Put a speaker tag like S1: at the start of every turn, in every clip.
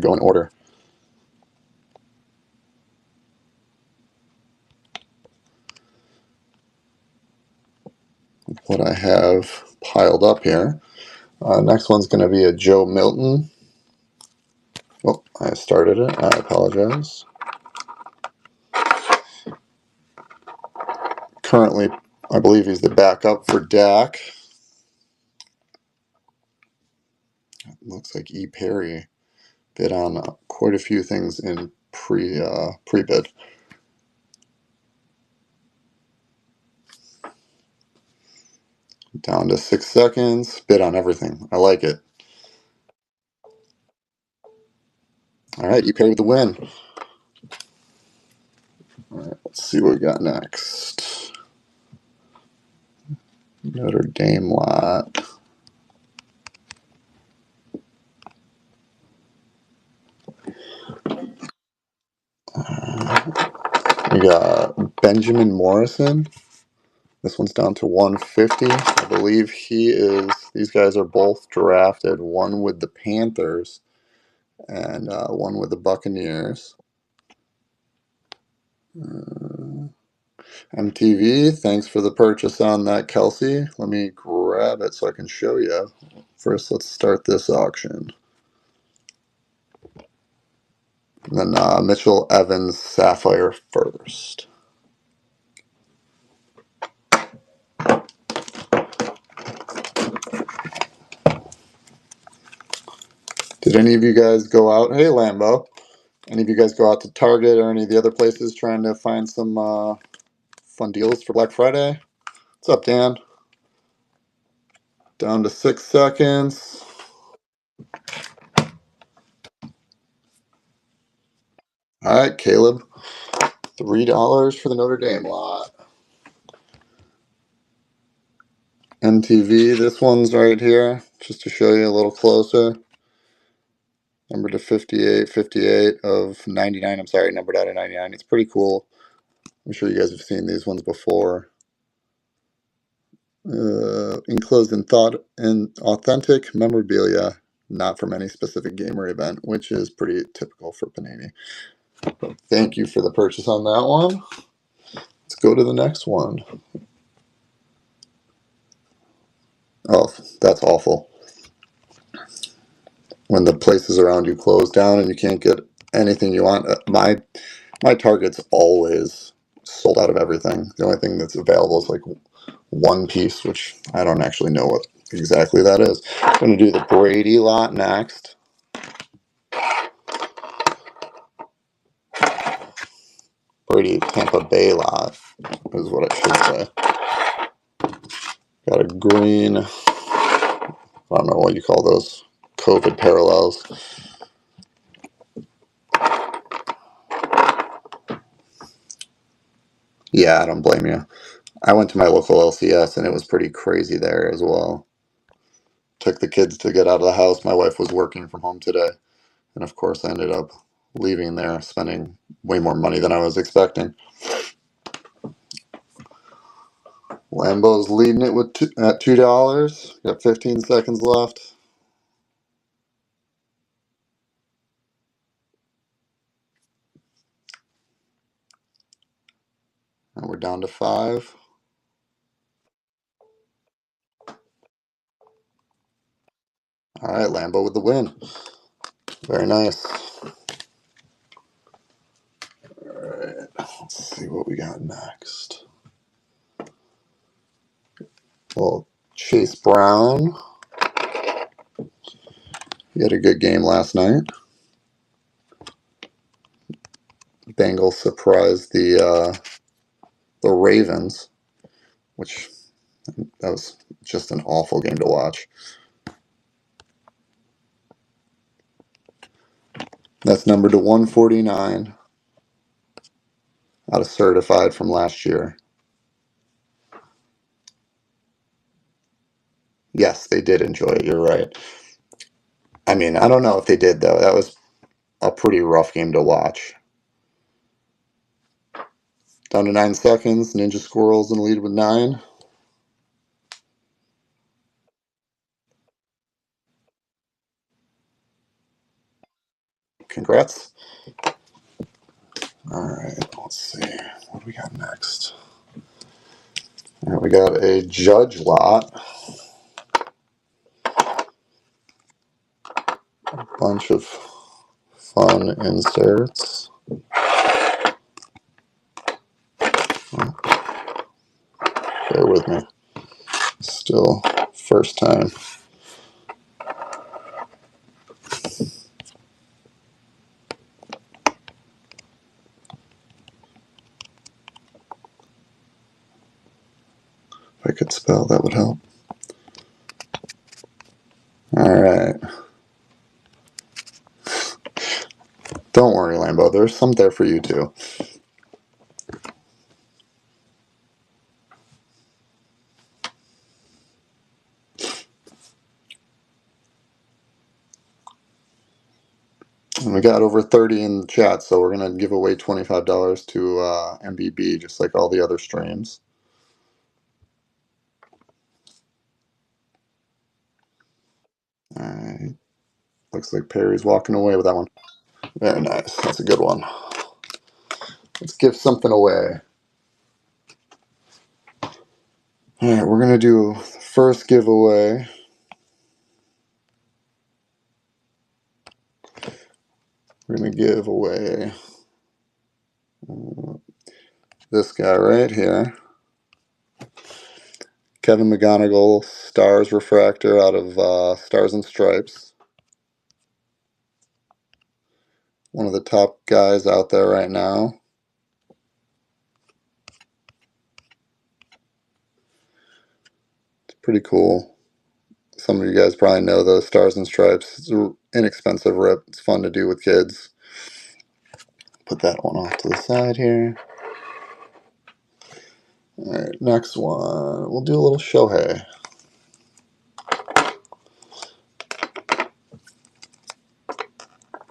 S1: Go in order. What I have piled up here. Next one's going to be a Joe Milton. Oh, I started it. I apologize. Currently, I believe he's the backup for Dak. Looks like E. Perry bid on quite a few things in pre-bid. Down to 6 seconds. Bid on everything. I like it. All right, E. Perry with the win. All right, let's see what we got next. Notre Dame lot. We got Benjamin Morrison. This one's down to 150. I believe these guys are both drafted. One with the Panthers and one with the Buccaneers. MTV, thanks for the purchase on that, Kelsey. Let me grab it so I can show you. First, let's start this auction. And then Mitchell Evans Sapphire first. Did any of you guys go out? Hey, Lambo. Any of you guys go out to Target or any of the other places trying to find some fun deals for Black Friday? What's up, Dan? Down to 6 seconds. All right, Caleb. $3 for the Notre Dame lot. MTV, this one's right here, just to show you a little closer. Number to 58, 58 of 99. I'm sorry, numbered out of 99. It's pretty cool. I'm sure you guys have seen these ones before. Enclosed in thought and authentic memorabilia, not from any specific game or event, which is pretty typical for Panini. But thank you for the purchase on that one. Let's go to the next one. Oh, that's awful. When the places around you close down and you can't get anything you want. My Target's always sold out of everything. The only thing that's available is like one piece, which I don't actually know what exactly that is. I'm going to do the Brady lot next. Brady Tampa Bay lot is what I should say. Got a green, I don't know what you call those, COVID parallels. Yeah, I don't blame you. I went to my local LCS and it was pretty crazy there as well. Took the kids to get out of the house. My wife was working from home today. And of course, I ended up leaving there, spending way more money than I was expecting. Lambo's leading it at $2. Got 15 seconds left. And we're down to 5. All right, Lambo with the win. Very nice. All right, let's see what we got next. Well, Chase Brown. He had a good game last night. Bengals surprised the Ravens, which that was just an awful game to watch. That's numbered to 149 out of certified from last year. Yes, they did enjoy it. You're right. I mean, I don't know if they did, though. That was a pretty rough game to watch. Down to 9 seconds. Ninja Squirrels in the lead with 9. Congrats. Alright, let's see. What do we got next? Alright, we got a Judge lot. A bunch of fun inserts. Bear with me. Still first time. If I could spell, that would help. Alright. Don't worry, Lambo. There's some there for you too. And we got over 30 in the chat, so we're going to give away $25 to MBB, just like all the other streams. Alright. Looks like Perry's walking away with that one. Very nice. That's a good one. Let's give something away. Alright, we're going to do the first giveaway. We're going to give away this guy right here. Kevin McGonigal, Stars Refractor out of Stars and Stripes. One of the top guys out there right now. It's pretty cool. Some of you guys probably know those Stars and Stripes. It's an inexpensive rip. It's fun to do with kids. Put that one off to the side here. Alright, next one. We'll do a little Shohei.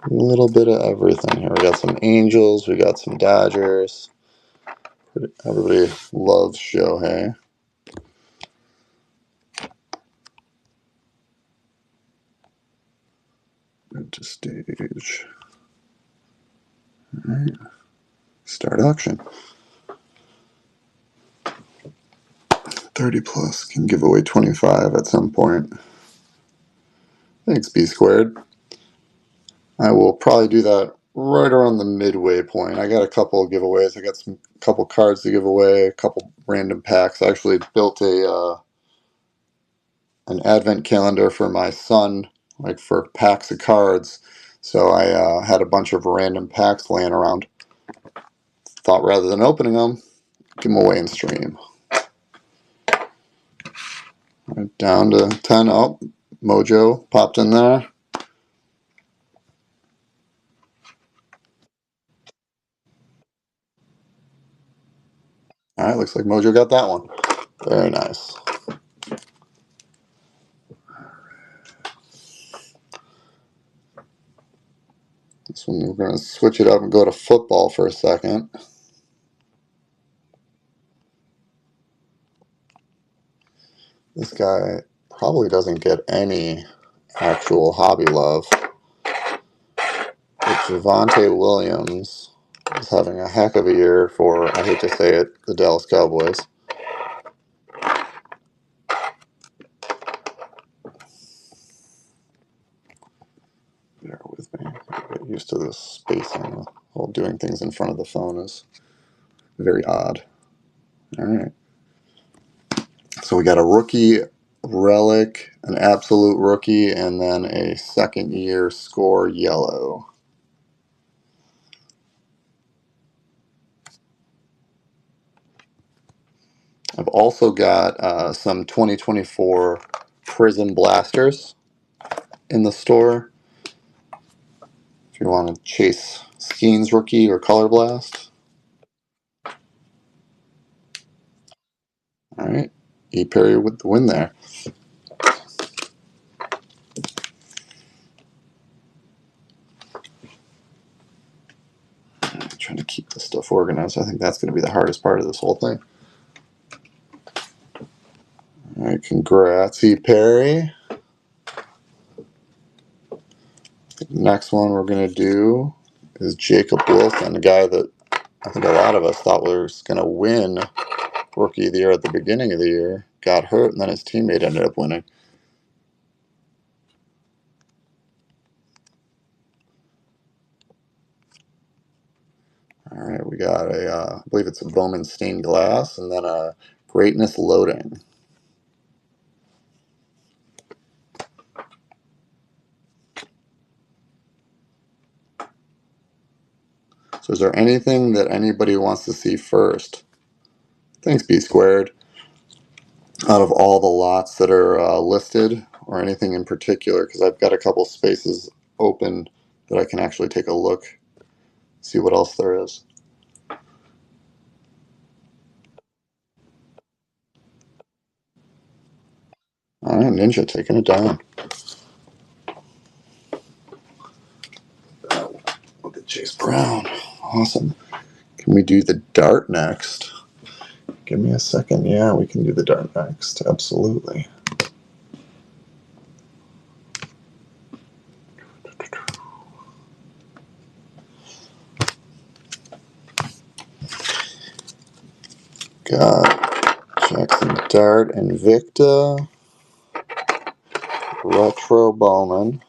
S1: A little bit of everything here. We got some Angels. We got some Dodgers. Everybody loves Shohei. Into stage. Alright. Start auction. 30 plus can give away 25 at some point. Thanks, B squared. I will probably do that right around the midway point. I got a couple of giveaways. I got some couple cards to give away, a couple random packs. I actually built an advent calendar for my son, like for packs of cards. So I had a bunch of random packs laying around. Thought rather than opening them, give them away in stream. Right, down to 10. Oh, Mojo popped in there. Alright, looks like Mojo got that one. Very nice. This one we're going to switch it up and go to football for a second. This guy probably doesn't get any actual hobby love. But Javonte Williams is having a heck of a year for, I hate to say it, the Dallas Cowboys. Bear with me. I get used to this spacing. While doing things in front of the phone is very odd. Alright. So we got a rookie relic, an absolute rookie, and then a second year score yellow. I've also got some 2024 Prism Blasters in the store. If you want to chase Skeens rookie or Color Blast. Alright. E. Perry with the win there. Trying to keep this stuff organized. I think that's going to be the hardest part of this whole thing. Alright, congrats, E. Perry. I think Next one we're going to do is Jacob Wilson, the guy that I think a lot of us thought was going to win Rookie of the Year at the beginning of the year. Got hurt, and then his teammate ended up winning. All right, we got I believe it's a Bowman stained glass, and then a Greatness Loading. So is there anything that anybody wants to see first? Thanks, B Squared. Out of all the lots that are listed, or anything in particular, because I've got a couple spaces open that I can actually take a look, see what else there is. All right, Ninja taking it down. Look at Chase Brown. Awesome. Can we do the dart next? Give me a second. Yeah, we can do the dart next. Absolutely. Got Jackson Dart Invicta. Retro Bowman.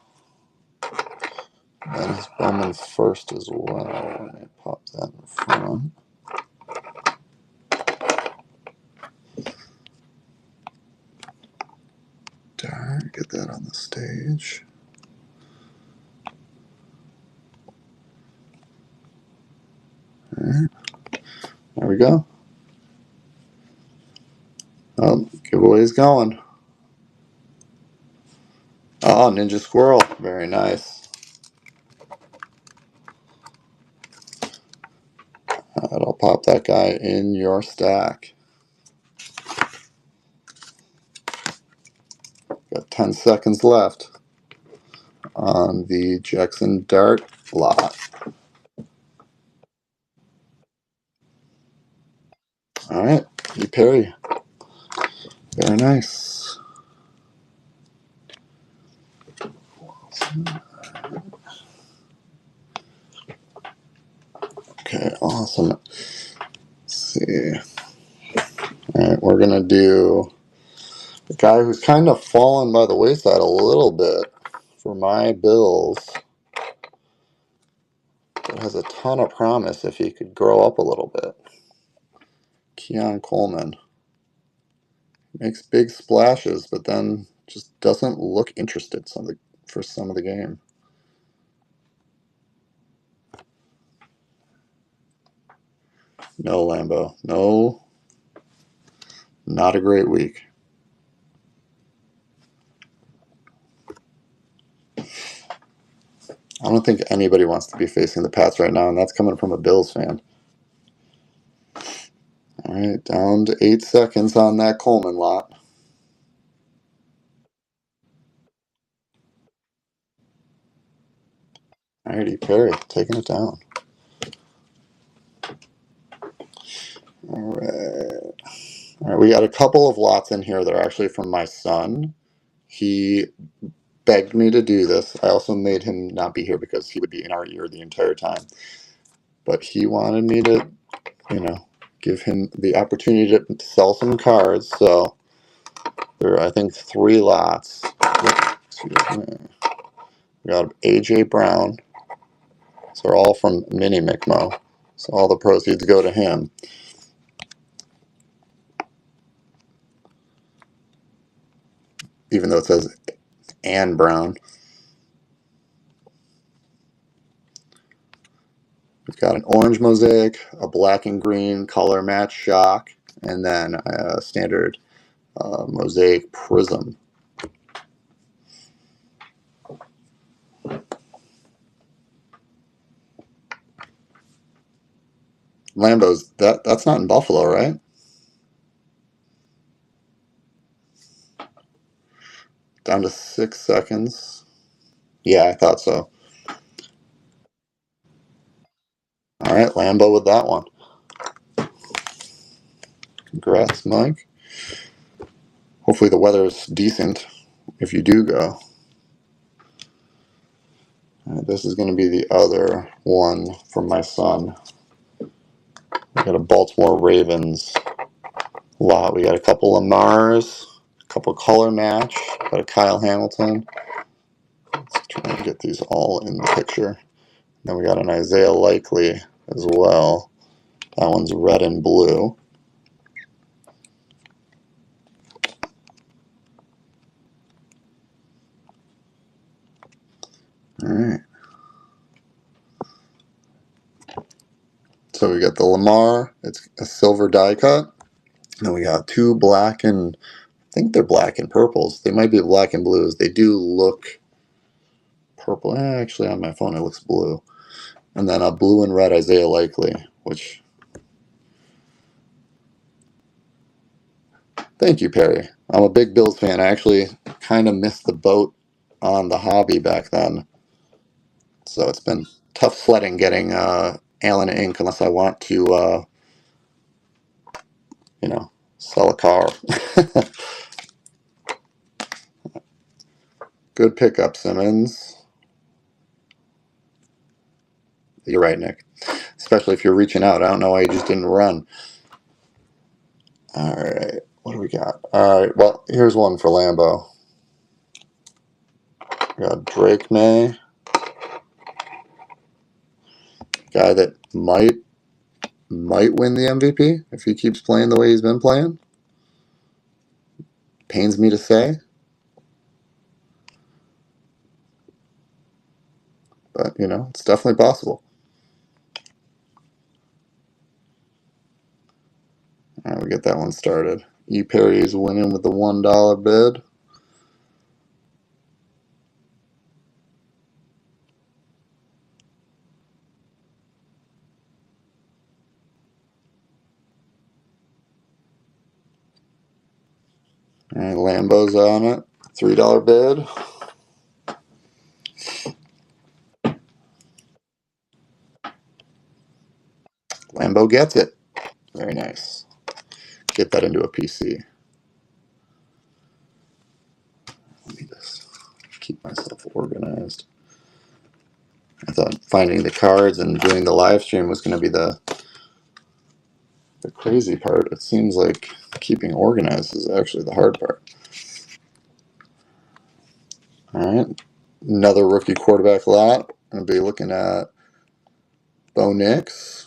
S1: And his Bowman first as well. Let me pop that in front. Dart, get that on the stage. Alright. There we go. Oh, giveaway's going. Oh, Ninja Squirrel. Very nice. I'll pop that guy in your stack. Got 10 seconds left on the Jackson Dart lot. All right, E. Perry. Very nice. Okay, awesome. Let's see. All right, we're gonna do the guy who's kind of fallen by the wayside a little bit for my Bills. That has a ton of promise if he could grow up a little bit. Keon Coleman makes big splashes, but then just doesn't look interested for some of the game. No, Lambo. No, not a great week. I don't think anybody wants to be facing the Pats right now, and that's coming from a Bills fan. All right, down to 8 seconds on that Coleman lot. All righty, Perry, taking it down. All right, we got a couple of lots in here that are actually from my son. He begged me to do this. I also made him not be here because he would be in our ear the entire time. But he wanted me to, give him the opportunity to sell some cards. So there are, I think, 3 lots. Excuse me. We got AJ Brown. So they're all from Mini Mikmo. So all the proceeds go to him. Even though it says Ann Brown. We've got an orange mosaic, a black and green color match shock, and then a standard mosaic prism. Lambo's, that's not in Buffalo, right? Down to 6 seconds. Yeah, I thought so. All right, Lambo with that one. Congrats, Mike. Hopefully the weather is decent if you do go. All This is going to be the other one from my son. We got a Baltimore Ravens lot. We got a couple Lamars, a couple color match, got a Kyle Hamilton. Let's try and get these all in the picture. Then we got an Isaiah Likely as well. That one's red and blue. Alright. So we got the Lamar. It's a silver die cut. Then we got two black and, I think they're black and purples. They might be black and blues. They do look purple. Actually, on my phone it looks blue. And then a blue and red Isaiah Likely, which, thank you, Perry. I'm a big Bills fan. I actually kind of missed the boat on the hobby back then. So it's been tough sledding getting Allen ink unless I want to, sell a car. Good pickup, Simmons. You're right, Nick. Especially if you're reaching out. I don't know why you just didn't run. All right. What do we got? All right. Well, here's one for Lambo. We got Drake May. Guy that might win the MVP if he keeps playing the way he's been playing. Pains me to say. But, it's definitely possible. All right, we get that one started. E. Perry's winning with the $1 bid. All right, Lambo's on it. $3 bid. Lambo gets it. Very nice. Get that into a PC. Let me just keep myself organized. I thought finding the cards and doing the live stream was going to be the crazy part. It seems like keeping organized is actually the hard part. All right, another rookie quarterback lot. I'm going to be looking at Bo Nix.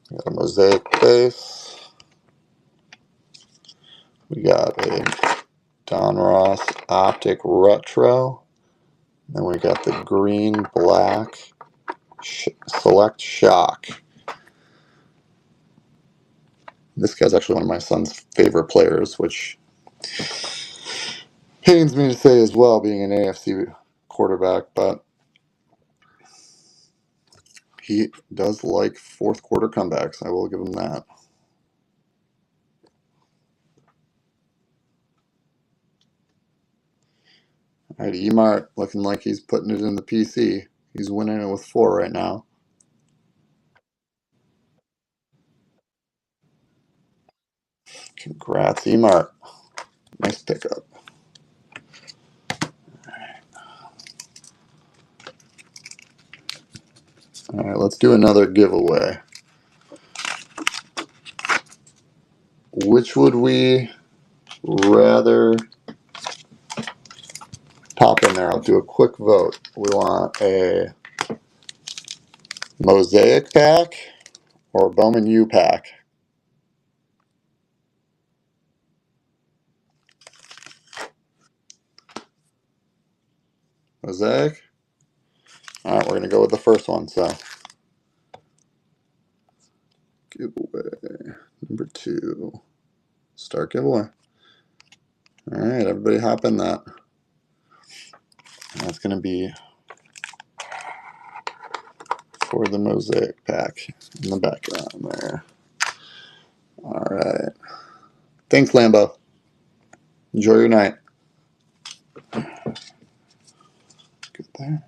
S1: Got a mosaic base. We got a Don Ross Optic Retro. Then we got the green black Select Shock. This guy's actually one of my son's favorite players, which pains me to say as well, being an AFC quarterback, but he does like fourth quarter comebacks. I will give him that. All right, Emart looking like he's putting it in the PC. He's winning it with 4 right now. Congrats, Emart. Nice pickup. All right, let's do another giveaway. Which would we rather pop in there? I'll do a quick vote. We want a Mosaic pack or a Bowman U pack? Mosaic? All right, we're going to go with the first one. So, giveaway number 2. Start giveaway. All right, everybody hop in that. That's going to be for the Mosaic pack in the background there. All right. Thanks, Lambo. Enjoy your night. Good there.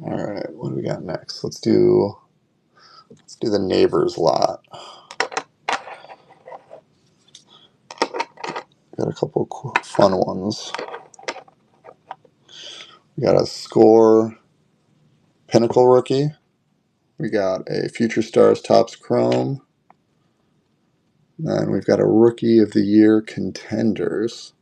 S1: All right, what do we got next? Let's do the neighbors lot. Got a couple fun ones. We got a Score Pinnacle rookie. We got a Future Stars Topps Chrome. And we've got a Rookie of the Year Contenders.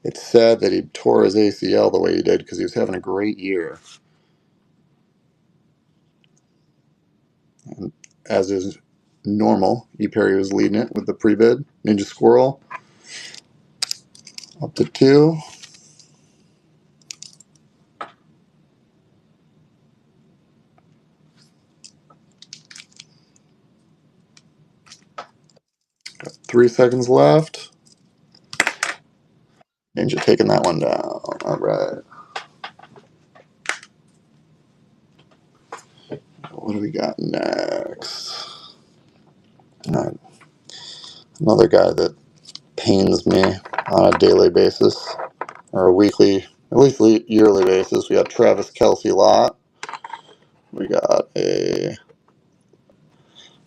S1: It's sad that he tore his ACL the way he did because he was having a great year. And as is normal, E. Perry was leading it with the pre-bid. Ninja Squirrel up to 2. Got 3 seconds left. Ninja taking that one down. All right. What do we got next? All right. Another guy that pains me on a daily basis, or a weekly, at least yearly basis. We got Travis Kelce lot. We got a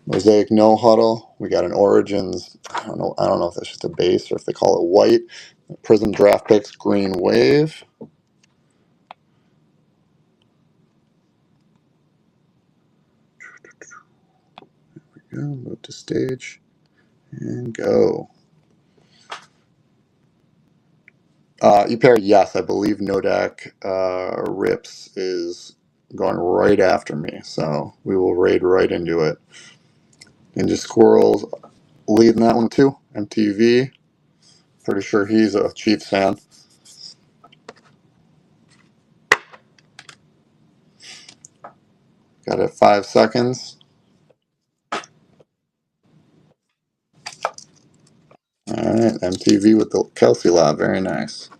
S1: Mosaic No Huddle. We got an Origins. I don't know. I don't know if that's just a base or if they call it white. Prism Draft Picks Green Wave. There we go. Move to stage and go. Pair, yes, I believe Nodak Rips is going right after me, so we will raid right into it. Ninja Squirrels leading that one too. MTV, pretty sure he's a Chiefs fan. Got it 5 seconds. All right, MTV with the Kelsey lot, very nice.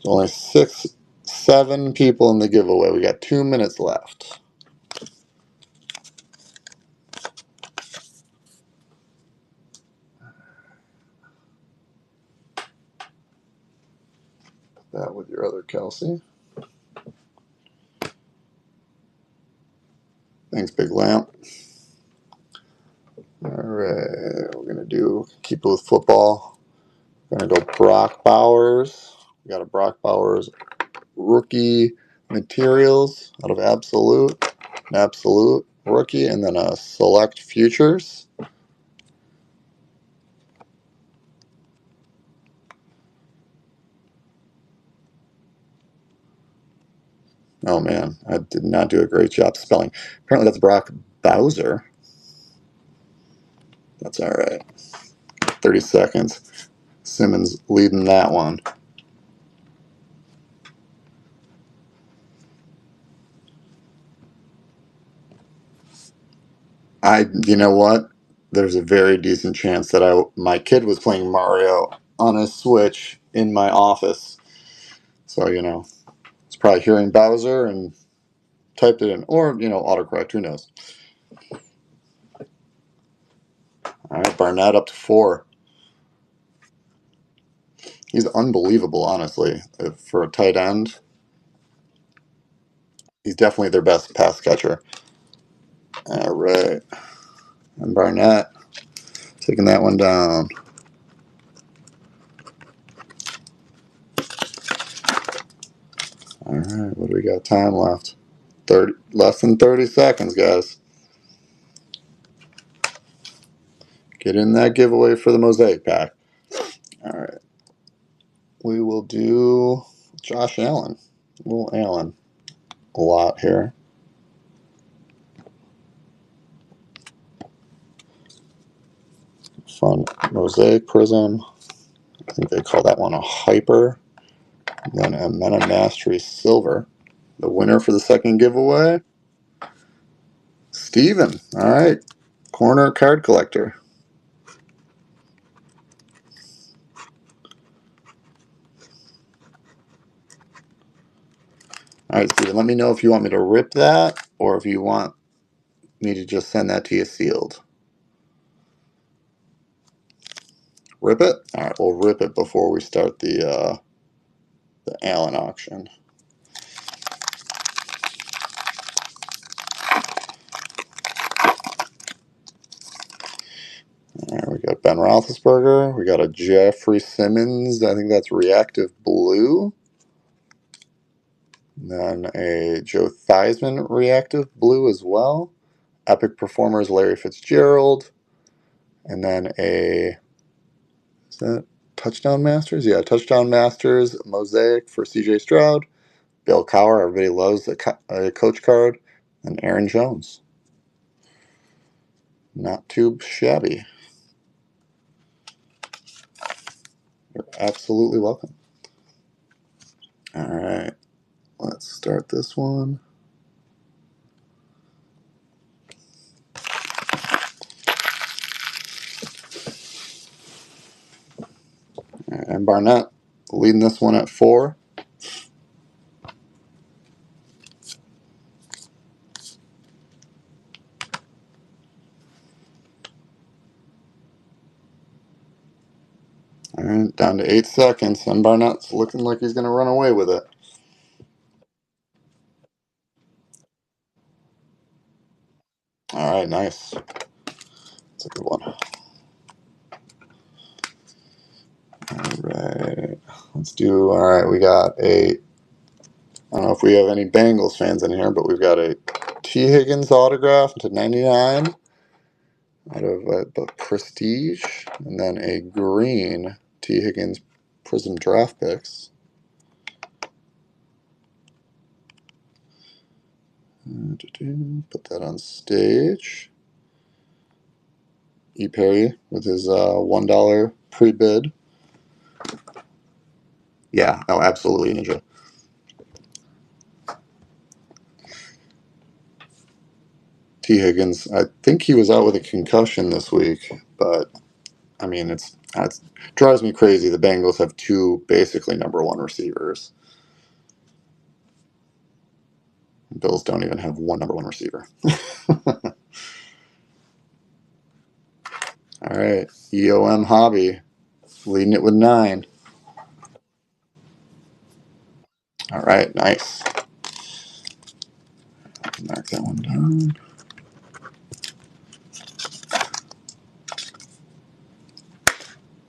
S1: There's only 7 people in the giveaway. We got 2 minutes left. That with your other Kelsey. Thanks, Big Lamp. All right, we're gonna keep it with football. We're gonna go Brock Bowers. We got a Brock Bowers rookie materials out of Absolute, an Absolute rookie, and then a Select Futures. Oh man, I did not do a great job spelling. Apparently that's Brock Bowser. That's all right. 30 seconds. Simmons leading that one. You know what? There's a very decent chance that my kid was playing Mario on a Switch in my office. So, it's probably hearing Bowser and typed it in. Or, autocorrect, who knows. All right, Barnett up to 4. He's unbelievable, honestly. For a tight end, he's definitely their best pass catcher. All right. And Barnett taking that one down. All right, what do we got time left? Less than 30 seconds, guys. Get in that giveaway for the Mosaic pack. All right. We will do Josh Allen. Little Allen. A lot here. Fun Mosaic Prism. I think they call that one a Hyper. And then a Meta Mastery Silver. The winner for the second giveaway, Steven. All right. Corner card collector. All right, Steven, let me know if you want me to rip that or if you want me to just send that to you sealed. Rip it? All right, we'll rip it before we start the Allen auction. right, we got Ben Roethlisberger. We got a Jeffrey Simmons. I think that's reactive blue. And then a Joe Theismann reactive blue as well. Epic Performers Larry Fitzgerald. And then a, is that Touchdown Masters? Yeah, Touchdown Masters Mosaic for CJ Stroud. Bill Cowher, everybody loves a coach card. And Aaron Jones. Not too shabby. You're absolutely welcome. All right, let's start this one. All right, and Barnett leading this one at 4. All right, down to 8 seconds, and Barnett's looking like he's going to run away with it. All right, nice. That's a good one. All right, let's do. All right, we got a. I don't know if we have any Bengals fans in here, but we've got a T. Higgins autograph to 99 out of the Prestige, and then a green T. Higgins Prism draft picks. Put that on stage. E. Perry with his $1 pre-bid. Yeah, oh, absolutely, Ninja. T. Higgins, I think he was out with a concussion this week, but I mean, it drives me crazy. The Bengals have 2 basically #1 receivers. Bills don't even have 1 #1 receiver. All right, EOM Hobby leading it with 9. All right, nice. Mark that one down.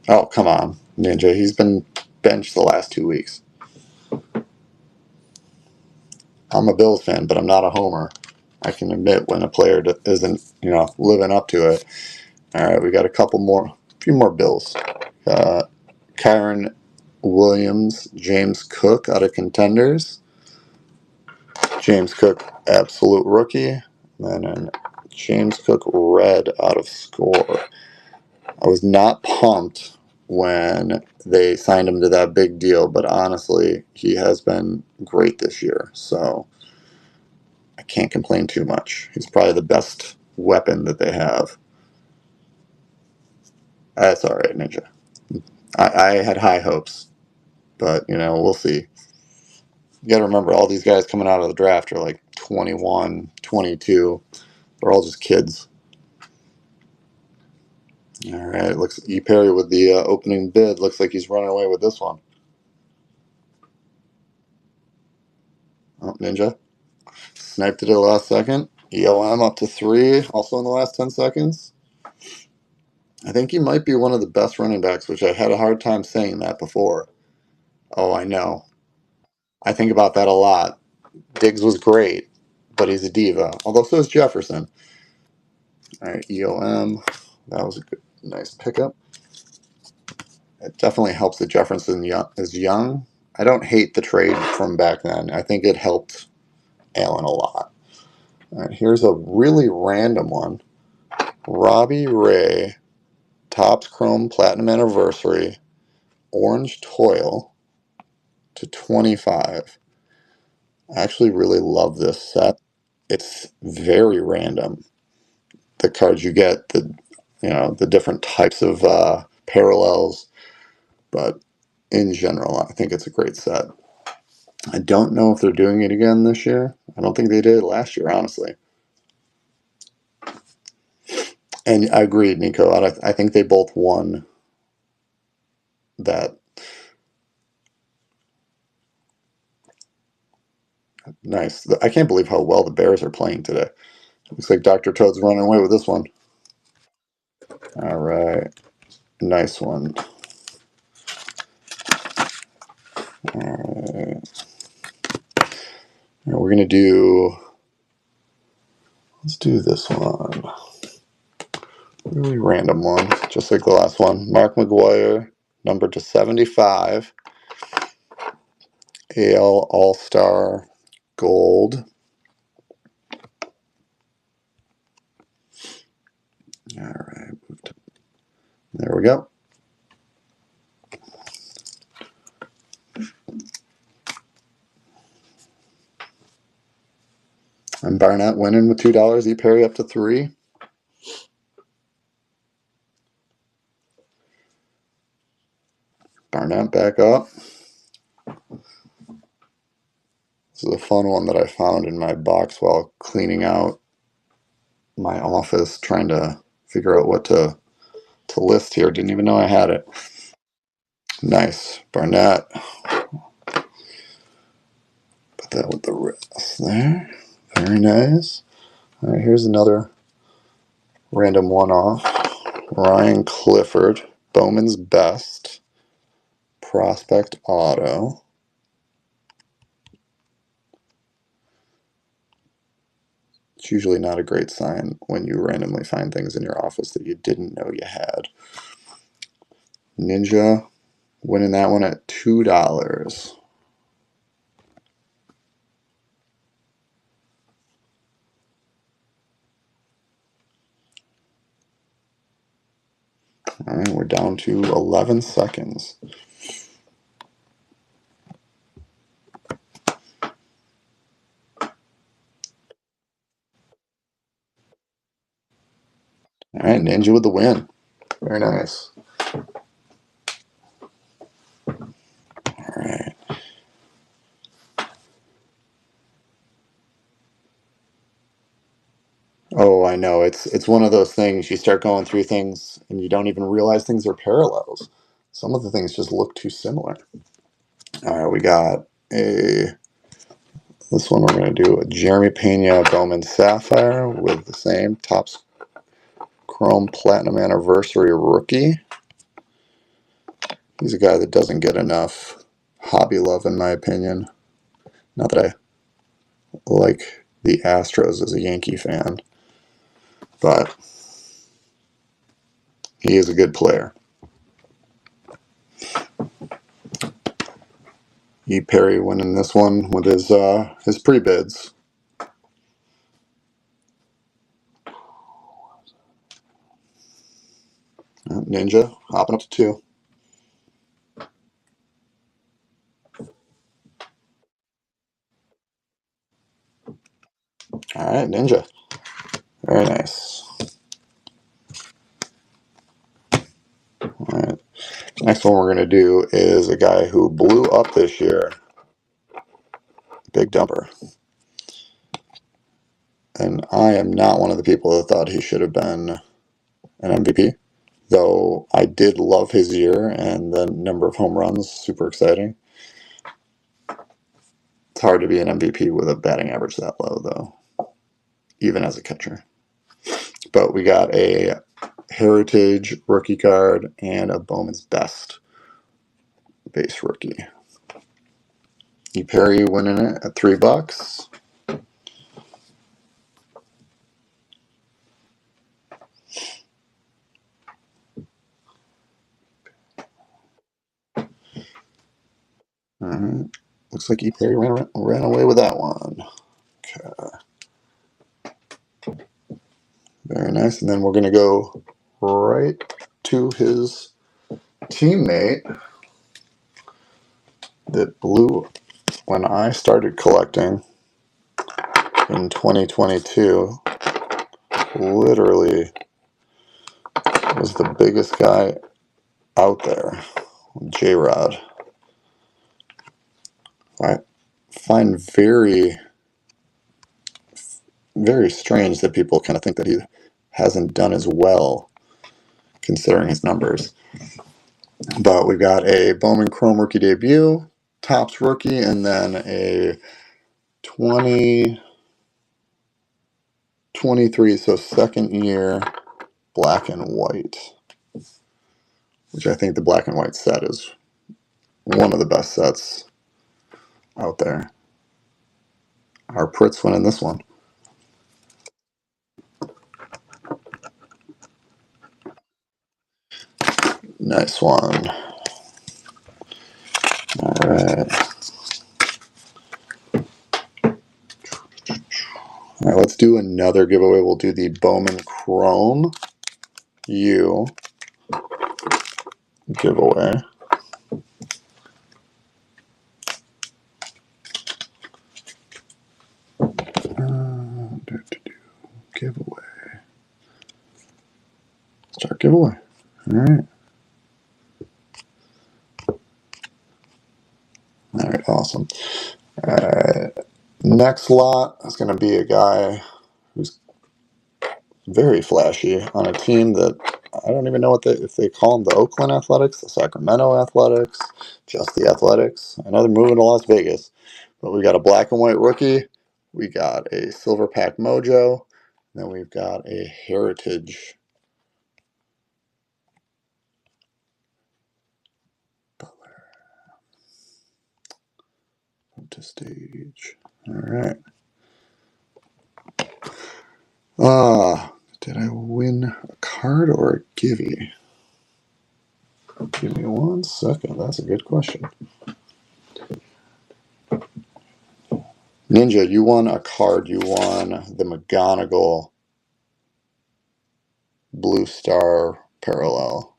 S1: Oh, come on, Ninja. He's been benched the last 2 weeks. I'm a Bills fan, but I'm not a homer. I can admit when a player isn't, living up to it. All right, we got a few more Bills. Kyron Williams, James Cook out of Contenders. James Cook, absolute rookie. And then James Cook, red out of Score. I was not pumped when they signed him to that big deal, but honestly, he has been great this year. So I can't complain too much. He's probably the best weapon that they have. That's all right, Ninja. I had high hopes, but we'll see. You got to remember, all these guys coming out of the draft are like 21, 22. They're all just kids. All right, looks E. Perry with the opening bid. Looks like he's running away with this one. Oh, Ninja sniped it at the last second. EOM up to 3, also in the last 10 seconds. I think he might be one of the best running backs, which I had a hard time saying that before. Oh, I know. I think about that a lot. Diggs was great, but he's a diva. Although so is Jefferson. All right, EOM. That was a good, nice pickup. It definitely helps that Jefferson is young. I don't hate the trade from back then. I think it helped Allen a lot. All right, here's a really random one. Robbie Ray, Topps Chrome Platinum Anniversary, Orange Toil to 25. I actually really love this set. It's very random. The cards you get, the different types of parallels, but in general, I think it's a great set. I don't know if they're doing it again this year. I don't think they did last year, honestly. And I agree, Nico. I think they both won that. Nice. I can't believe how well the Bears are playing today. Looks like Dr. Toad's running away with this one. All right. Nice one. All right. Now we're going to do, let's do this one. Really random one, just like the last one. Mark McGuire, numbered to 75. AL All-Star Gold. All right. There we go. And Barnett winning with $2. E-Perry up to 3. Barnett back up. This is a fun one that I found in my box while cleaning out my office, trying to figure out what to list here. Didn't even know I had it. Nice. Barnett. Put that with the rest there. Very nice. All right, here's another random one-off. Ryan Clifford, Bowman's Best, Prospect Auto. It's usually not a great sign when you randomly find things in your office that you didn't know you had. Ninja winning that one at $2. All right, we're down to 11 seconds. All right, Ninja with the win. Very nice. All right. Oh, I know. It's one of those things. You start going through things and you don't even realize things are parallels. Some of the things just look too similar. All right, we got this one we're going to do a Jeremy Pena Bowman Sapphire with the same Topps Chrome Platinum Anniversary rookie. He's a guy that doesn't get enough hobby love, in my opinion. Not that I like the Astros as a Yankee fan, but he is a good player. E. Perry winning this one with his pre-bids. Ninja hopping up to 2. All right, Ninja. Very nice. All right. Next one we're going to do is a guy who blew up this year. Big Dumper. And I am not one of the people that thought he should have been an MVP, though I did love his year and the number of home runs, super exciting. It's hard to be an MVP with a batting average that low, though, even as a catcher. But we got a Heritage rookie card and a Bowman's Best base rookie. E. Perry winning it at $3. All right. Looks like E. Perry ran away with that one. Okay. Very nice. And then we're going to go right to his teammate that blew when I started collecting in 2022. Literally was the biggest guy out there, J-Rod. I find very, very strange that people kind of think that he hasn't done as well considering his numbers. But we've got a Bowman Chrome rookie debut, Topps rookie, and then a 2023, so second year black and white, which I think the black and white set is one of the best sets out there. Our Pritz winning this one. Nice one. All right. All right, let's do another giveaway. We'll do the Bowman Chrome U giveaway. Giveaway. Start giveaway. All right. All right, awesome. All right. Next lot is going to be a guy who's very flashy on a team that I don't even know if they call them the Oakland Athletics, the Sacramento Athletics, just the Athletics. I know they're moving to Las Vegas, but we got a black and white rookie, we got a silver pack mojo, and then we've got a heritage Butler to stage. All right. Did I win a card or a givey? Give me 1 second. That's a good question. Ninja, you won a card. You won the McGonagall Blue Star Parallel.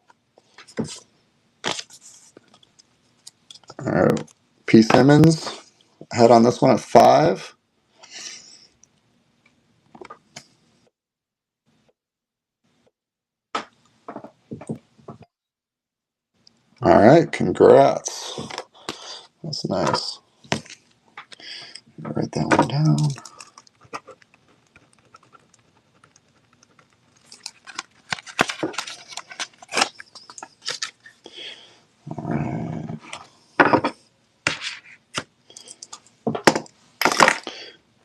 S1: All right. P. Simmons, head on this one at 5. All right. Congrats. That's nice. Write that one down. All right.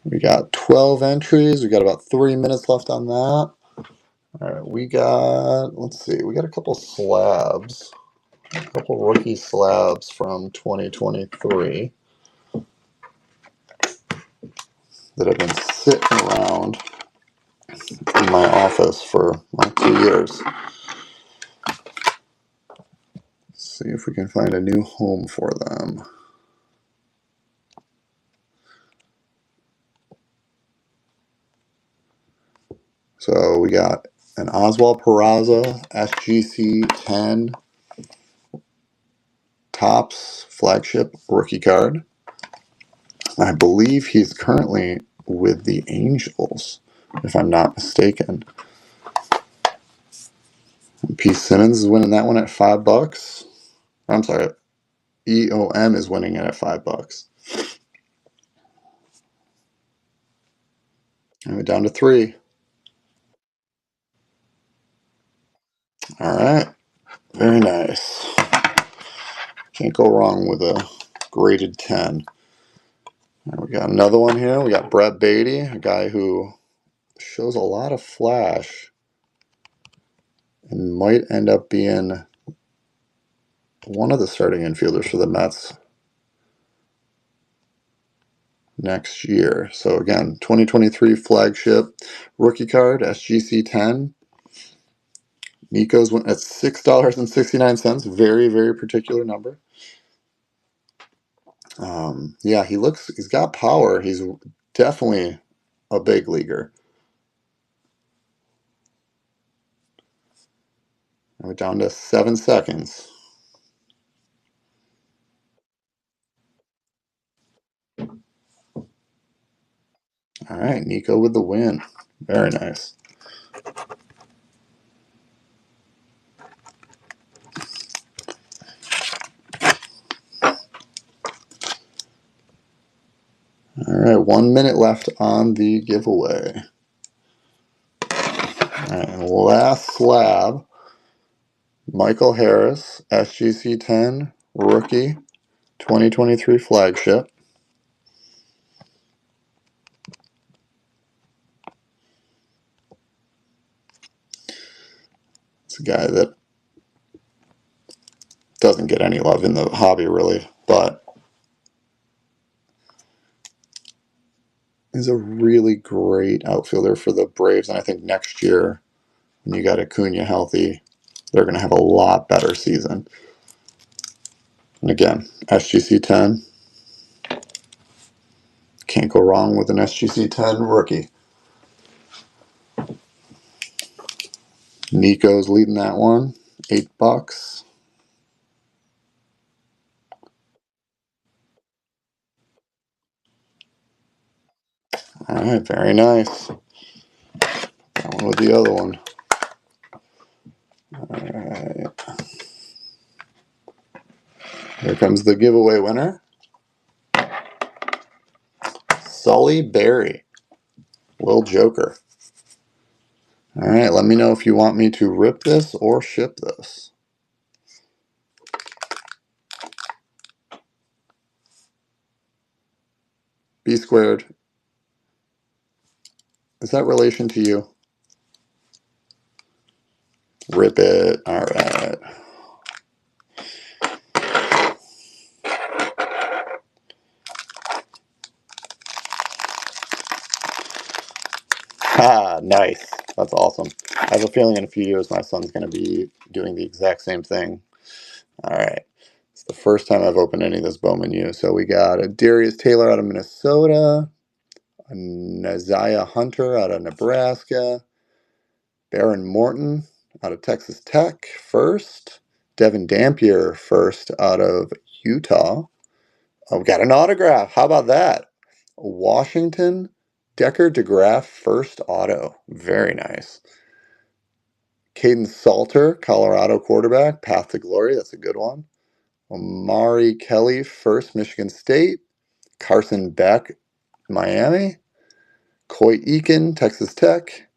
S1: We got 12 entries. We got about 3 minutes left on that. All right. We got, let's see, we got a couple slabs. A couple rookie slabs from 2023 that have been sitting around in my office for like 2 years. See if we can find a new home for them. So we got an Oswald Peraza SGC 10 Topps flagship rookie card. I believe he's currently with the Angels, if I'm not mistaken. P. Simmons is winning that one at $5. I'm sorry, EOM is winning it at $5. And we're down to 3. All right, very nice. Can't go wrong with a graded 10. And we got another one here. We got Brett Beatty, a guy who shows a lot of flash and might end up being one of the starting infielders for the Mets next year. So again, 2023 flagship rookie card, SGC 10. Nico's went at $6.69. Very, very particular number. Yeah, he's got power. He's definitely a big leaguer. And we're down to 7 seconds. All right, Nico with the win. Very nice. All right, 1 minute left on the giveaway. All right, and last slab, Michael Harris, SGC 10, rookie, 2023 flagship. It's a guy that doesn't get any love in the hobby, really, but is a really great outfielder for the Braves. And I think next year, when you got Acuna healthy, they're going to have a lot better season. And again, SGC 10. Can't go wrong with an SGC 10 rookie. Nico's leading that one. $8. All right, very nice. That one with the other one. All right. Here comes the giveaway winner. Sully Berry. Will Joker. All right, let me know if you want me to rip this or ship this. B squared. Is that relation to you? Rip it. All right. Ah, nice. That's awesome. I have a feeling in a few years my son's going to be doing the exact same thing. All right. It's the first time I've opened any of this Bowman U. So we got a Darius Taylor out of Minnesota, a Naziah Hunter out of Nebraska, Baron Morton out of Texas Tech first, Devin Dampier first out of Utah. Oh, we got an autograph. How about that? Washington Decker DeGraff first auto. Very nice. Caden Salter, Colorado quarterback, Path to Glory. That's a good one. Amari Kelly first, Michigan State. Carson Beck, Miami. Coy Eakin, Texas Tech.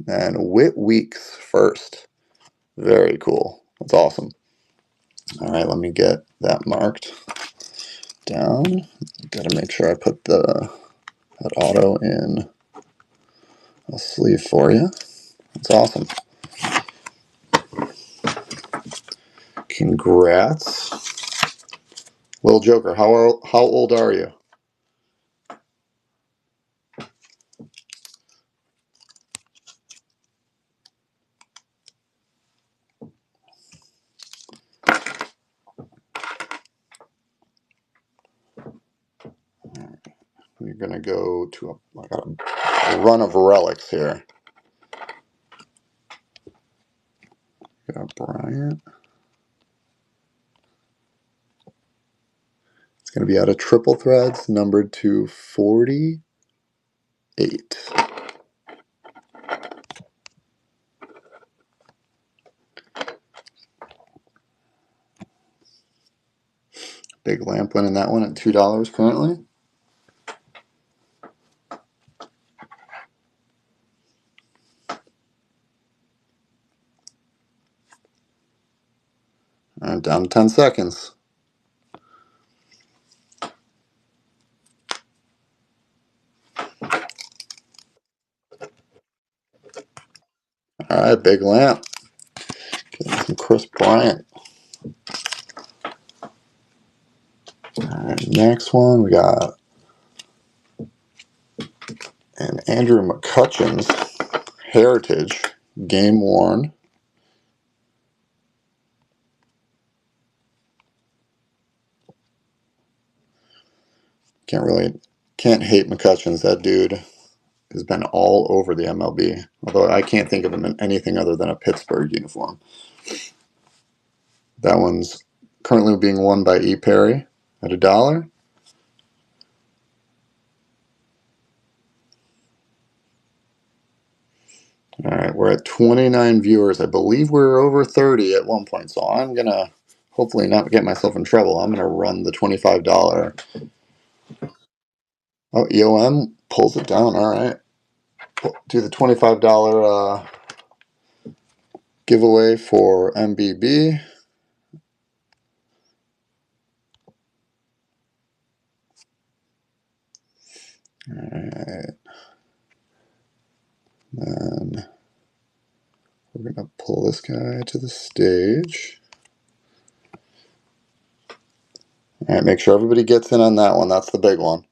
S1: And Whit Weeks first. Very cool. That's awesome. All right, let me get that marked down. Got to make sure I put that auto in a sleeve for you. That's awesome. Congrats. Little Joker, how old are you? We're going to go to a run of relics here. Got Bryant. It's going to be out of triple threads, numbered to 48. Big lamp winning that one at $2 currently. All right, down to 10 seconds. All right, big lamp. Getting some Chris Bryant. All right, next one we got an Andrew McCutcheon's Heritage Game Worn. Can't hate McCutcheon's. That dude has been all over the MLB. Although I can't think of him in anything other than a Pittsburgh uniform. That one's currently being won by E. Perry at $1. All right, we're at 29 viewers. I believe we were over 30 at one point, so I'm going to hopefully not get myself in trouble. I'm going to run the $25. Oh, EOM pulls it down. All right. Do the $25 giveaway for MBB. All right. Then we're going to pull this this guy to the stage. All right, make sure everybody gets in on that one. That's the big one.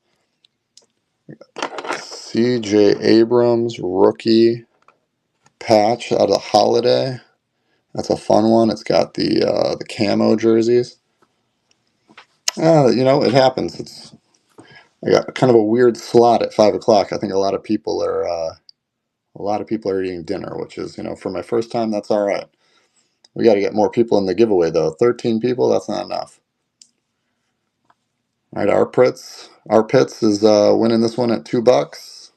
S1: C.J. Abrams, rookie patch out of Holiday. That's a fun one. It's got the camo jerseys. It happens. I got kind of a weird slot at 5 o'clock. I think a lot of people are eating dinner, which is, for my first time, that's all right. We got to get more people in the giveaway though. 13 people, that's not enough. All right, our Pitts is winning this one at $2.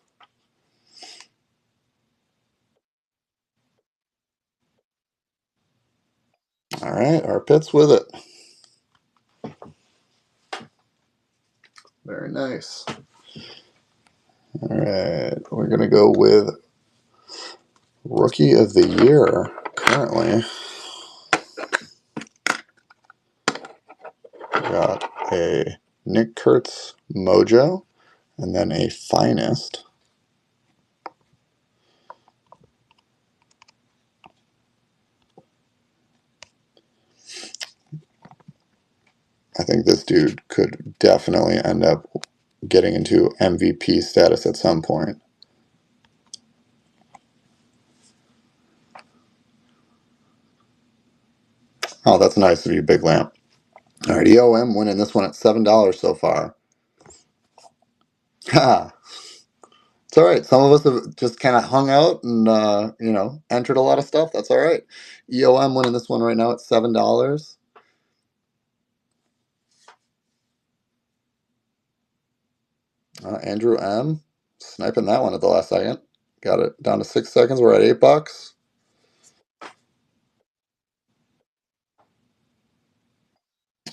S1: All right, our Pitts with it. Very nice. All right, we're gonna go with Rookie of the Year currently. We got a Nick Kurtz Mojo, and then a Finest. I think this dude could definitely end up getting into MVP status at some point. Oh, that's nice of you, Big Lamp. All right, EOM winning this one at $7 so far. Ha! It's all right. Some of us have just kind of hung out and entered a lot of stuff. That's all right. EOM winning this one right now at $7. Andrew M. sniping that one at the last second. Got it down to 6 seconds. We're at $8.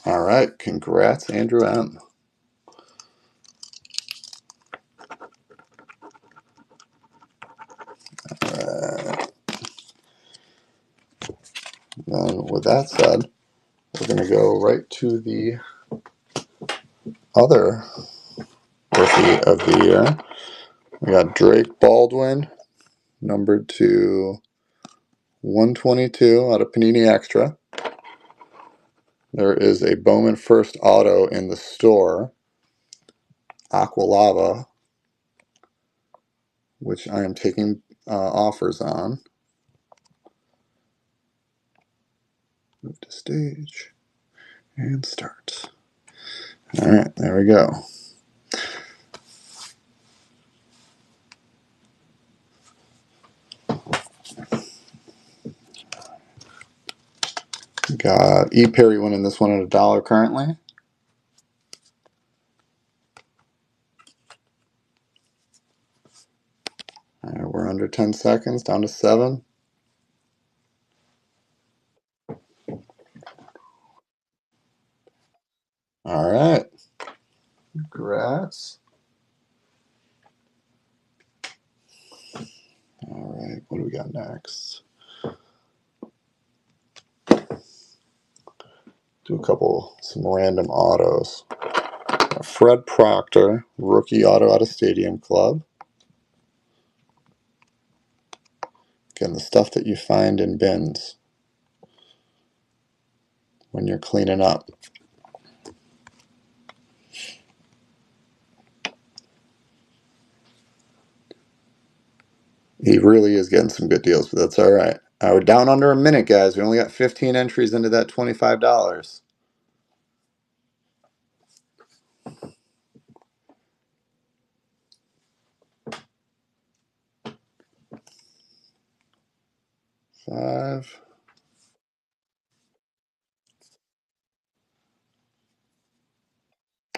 S1: All right. Congrats, Andrew M. And with that said, we're going to go right to the other Rookie of the Year. We got Drake Baldwin, numbered to 122 out of Panini Extra. There is a Bowman First Auto in the store, Aqualava, which I am taking offers on. Move to stage and start. All right, there we go. Got E. Perry winning this one at $1 currently. All right, we're under 10 seconds, down to 7. All right. Congrats. All right, what do we got next? Do some random autos. Fred Proctor, rookie auto out of Stadium Club. Again, the stuff that you find in bins when you're cleaning up. He really is getting some good deals, but that's all right. We're down under a minute, guys. We only got 15 entries into that $25. Five.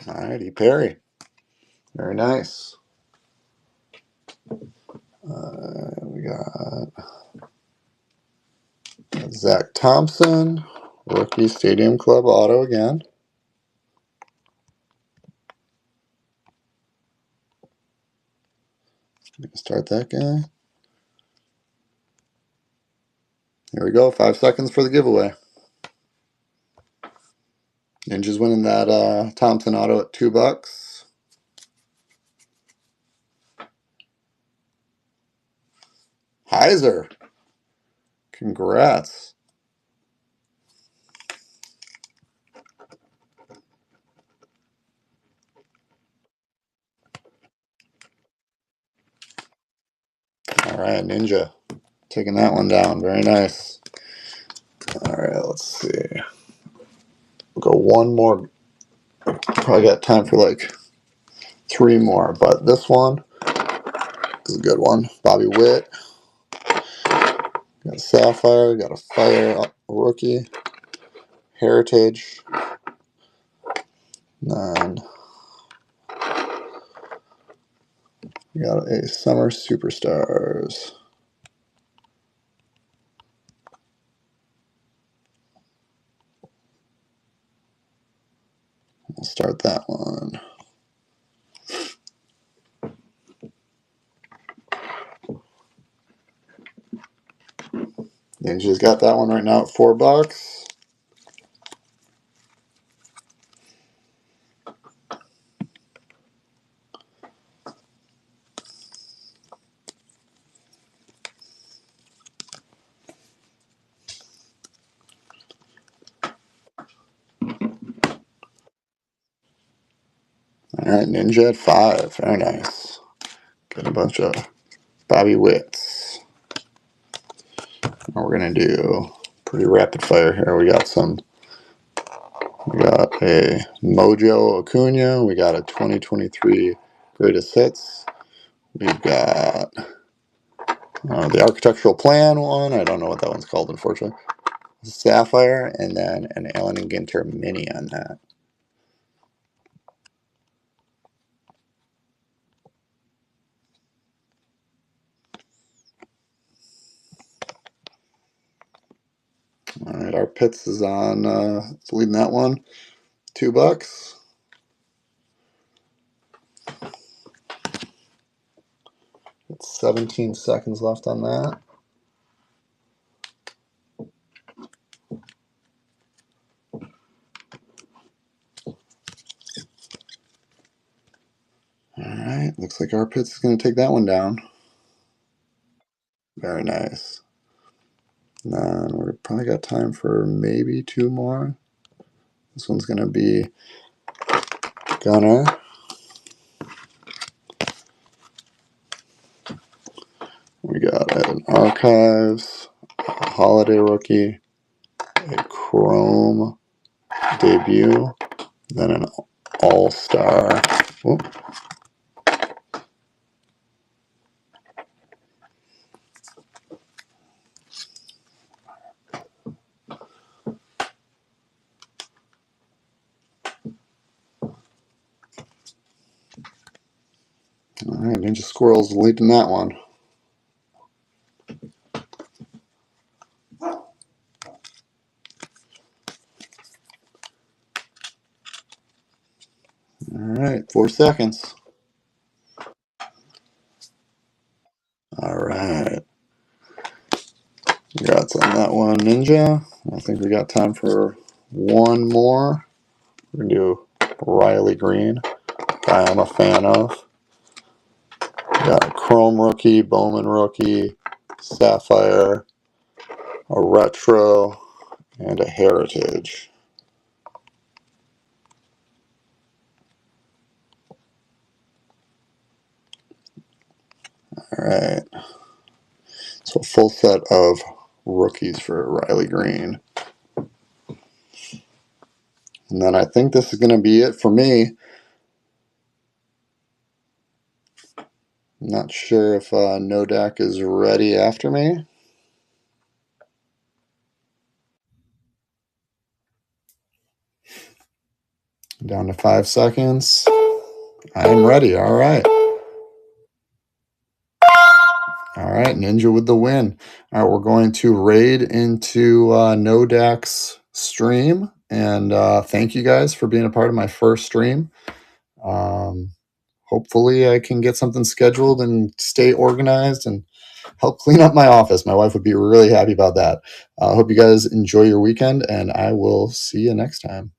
S1: All righty, Perry. Very nice. We got Zach Thompson, rookie Stadium Club auto again. Start that guy. Here we go. 5 seconds for the giveaway. Ninja's winning that Thompson auto at $2. Heiser. Congrats. All right, Ninja. Taking that one down. Very nice. All right, let's see. We'll go one more. Probably got time for like 3 more, but this one is a good one. Bobby Witt. Got a Sapphire. Got a Fire rookie. Heritage. And we got a Summer Superstars. We'll start that one. Ninja's got that one right now at $4. All right, Ninja at 5. Very nice. Got a bunch of Bobby Witts. Now we're gonna do pretty rapid fire here. We got a Mojo Acuna. We got a 2023 Greatest Hits. We've got the Architectural Plan one. I don't know what that one's called, unfortunately. Sapphire, and then an Allen and Ginter mini on that. All right, our Pitts is on leading that one. $2. It's 17 seconds left on that. All right, looks like our Pitts is going to take that one down. Very nice. And then we've probably got time for maybe 2 more. This one's going to be Gunner. We got an Archives, a Holiday Rookie, a Chrome debut, then an All-Star. Whoop. All right, Ninja Squirrel's leading that one. All right, 4 seconds. All right. Congrats on that one, Ninja. I think we got time for 1 more. We're going to do Riley Green, guy I'm a fan of. We got a Chrome Rookie, Bowman Rookie, Sapphire, a Retro, and a Heritage. All right. So a full set of rookies for Riley Green. And then I think this is going to be it for me. I'm not sure if Nodak is ready after me. Down to 5 seconds. I'm ready. All right. All right, Ninja with the win. All right, we're going to raid into Nodak's stream. And thank you guys for being a part of my first stream. Hopefully I can get something scheduled and stay organized and help clean up my office. My wife would be really happy about that. I hope you guys enjoy your weekend, and I will see you next time.